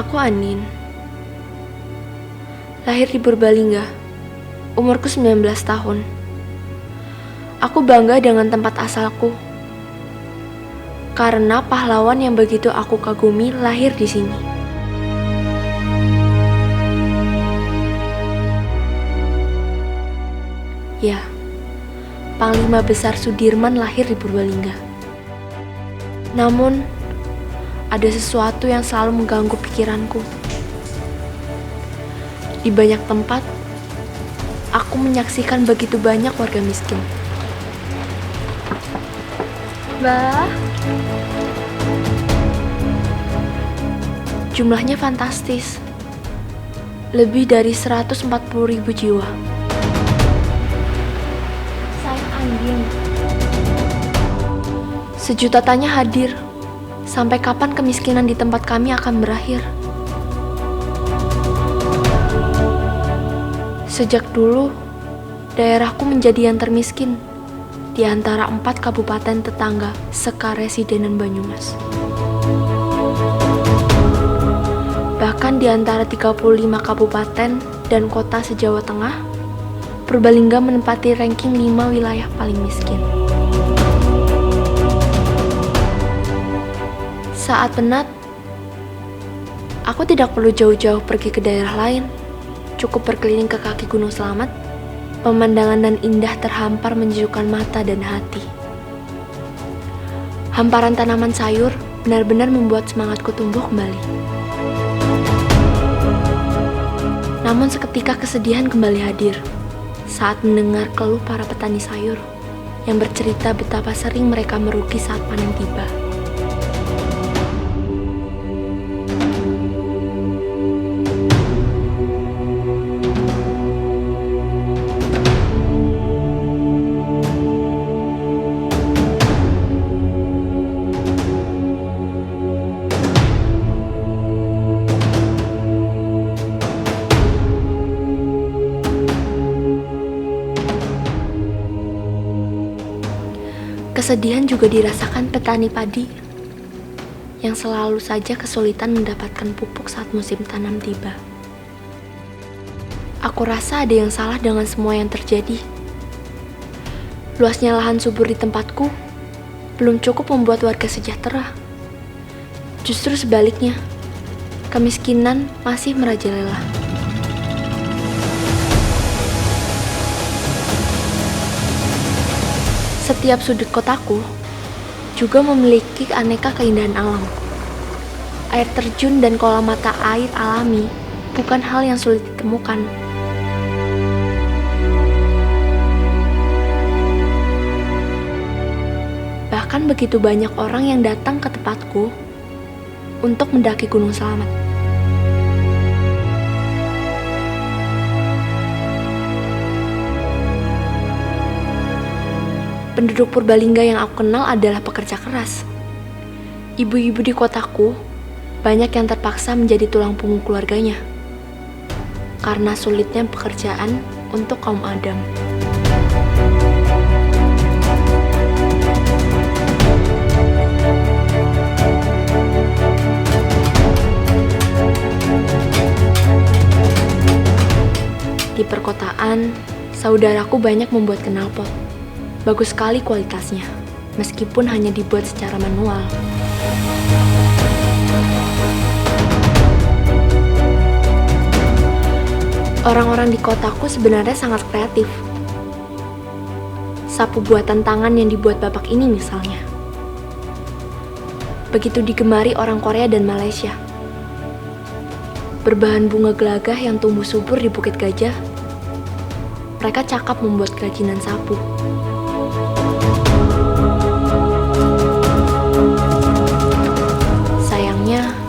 Aku Anin, lahir di Purbalingga, umurku 19 tahun. Aku bangga dengan tempat asalku, karena pahlawan yang begitu aku kagumi lahir di sini. Ya, Panglima Besar Sudirman lahir di Purbalingga. Namun, ada sesuatu yang selalu mengganggu pikiranku. Di banyak tempat, aku menyaksikan begitu banyak warga miskin. Bah, jumlahnya fantastis. Lebih dari 140.000 jiwa. Sayang anjing. Sejuta tanya hadir. Sampai kapan kemiskinan di tempat kami akan berakhir? Sejak dulu, daerahku menjadi yang termiskin di antara 4 kabupaten tetangga sekaresidenan Banyumas. Bahkan di antara 35 kabupaten dan kota se-Jawa Tengah, Purbalingga menempati ranking 5 wilayah paling miskin. Saat penat, aku tidak perlu jauh-jauh pergi ke daerah lain. Cukup berkeliling ke kaki Gunung Selamat, pemandangan dan indah terhampar menyejukkan mata dan hati. Hamparan tanaman sayur benar-benar membuat semangatku tumbuh kembali. Namun seketika kesedihan kembali hadir saat mendengar keluh para petani sayur yang bercerita betapa sering mereka merugi saat panen tiba. Kesedihan juga dirasakan petani padi yang selalu saja kesulitan mendapatkan pupuk saat musim tanam tiba. Aku rasa ada yang salah dengan semua yang terjadi. Luasnya lahan subur di tempatku belum cukup membuat warga sejahtera. Justru sebaliknya, kemiskinan masih merajalela. Setiap sudut kotaku juga memiliki aneka keindahan alam. Air terjun dan kolam mata air alami bukan hal yang sulit ditemukan. Bahkan begitu banyak orang yang datang ke tempatku untuk mendaki Gunung Selamat. Penduduk Purbalingga yang aku kenal adalah pekerja keras. Ibu-ibu di kotaku banyak yang terpaksa menjadi tulang punggung keluarganya karena sulitnya pekerjaan untuk kaum Adam. Di perkotaan, saudaraku banyak membuat knalpot. Bagus sekali kualitasnya, meskipun hanya dibuat secara manual. Orang-orang di kotaku sebenarnya sangat kreatif. Sapu buatan tangan yang dibuat bapak ini misalnya. Begitu digemari orang Korea dan Malaysia. Berbahan bunga gelagah yang tumbuh subur di Bukit Gajah, mereka cakap membuat kerajinan sapu.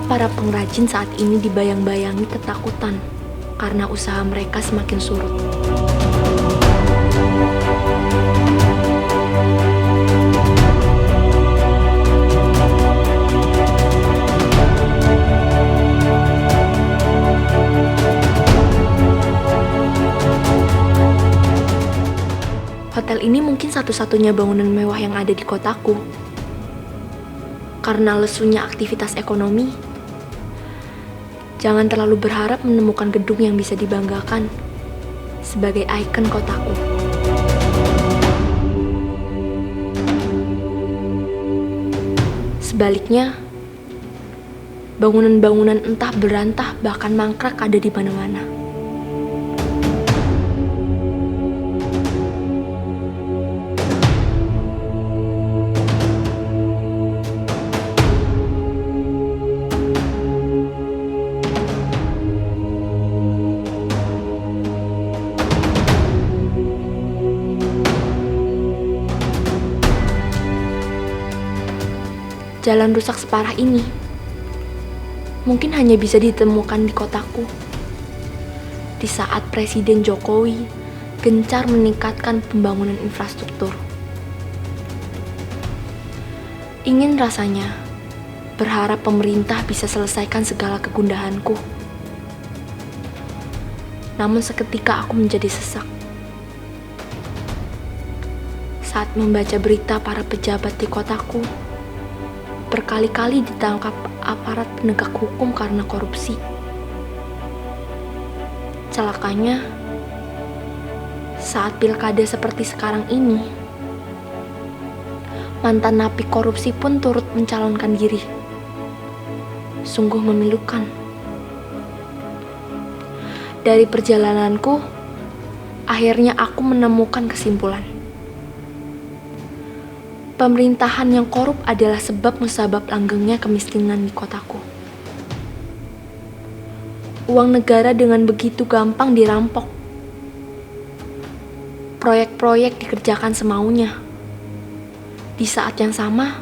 Para pengrajin saat ini dibayang-bayangi ketakutan karena usaha mereka semakin surut. Hotel ini mungkin satu-satunya bangunan mewah yang ada di kotaku. Karena lesunya aktivitas ekonomi, Jangan terlalu berharap menemukan gedung yang bisa dibanggakan sebagai ikon kotaku. Sebaliknya, bangunan-bangunan entah berantah bahkan mangkrak ada di mana-mana. Jalan rusak separah ini mungkin hanya bisa ditemukan di kotaku di saat Presiden Jokowi gencar meningkatkan pembangunan infrastruktur. Ingin rasanya berharap pemerintah bisa selesaikan segala kegundahanku. Namun seketika aku menjadi sesak saat membaca berita para pejabat di kotaku berkali-kali ditangkap aparat penegak hukum karena korupsi. Celakanya, saat pilkada seperti sekarang ini, mantan napi korupsi pun turut mencalonkan diri. Sungguh memilukan. Dari perjalananku, akhirnya aku menemukan kesimpulan. Pemerintahan yang korup adalah sebab musabab langgengnya kemiskinan di kotaku. Uang negara dengan begitu gampang dirampok. Proyek-proyek dikerjakan semaunya. Di saat yang sama,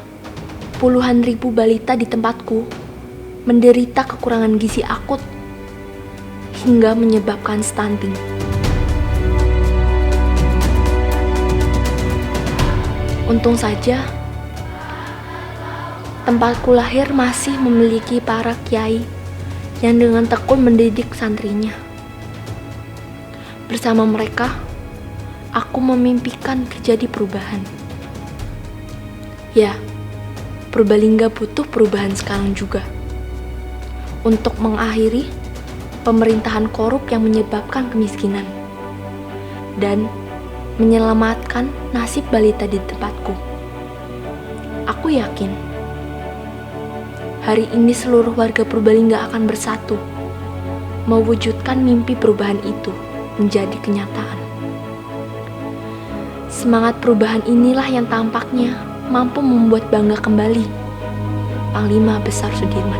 puluhan ribu balita di tempatku menderita kekurangan gizi akut hingga menyebabkan stunting. Untung saja, tempatku lahir masih memiliki para kiai yang dengan tekun mendidik santrinya. Bersama mereka, aku memimpikan terjadi perubahan. Ya, Purbalingga butuh perubahan sekarang juga. Untuk mengakhiri pemerintahan korup yang menyebabkan kemiskinan. Dan menyelamatkan nasib balita di tempatku. Aku yakin hari ini seluruh warga Purbalingga akan bersatu mewujudkan mimpi perubahan itu menjadi kenyataan. Semangat perubahan inilah yang tampaknya mampu membuat bangga kembali Panglima Besar Sudirman.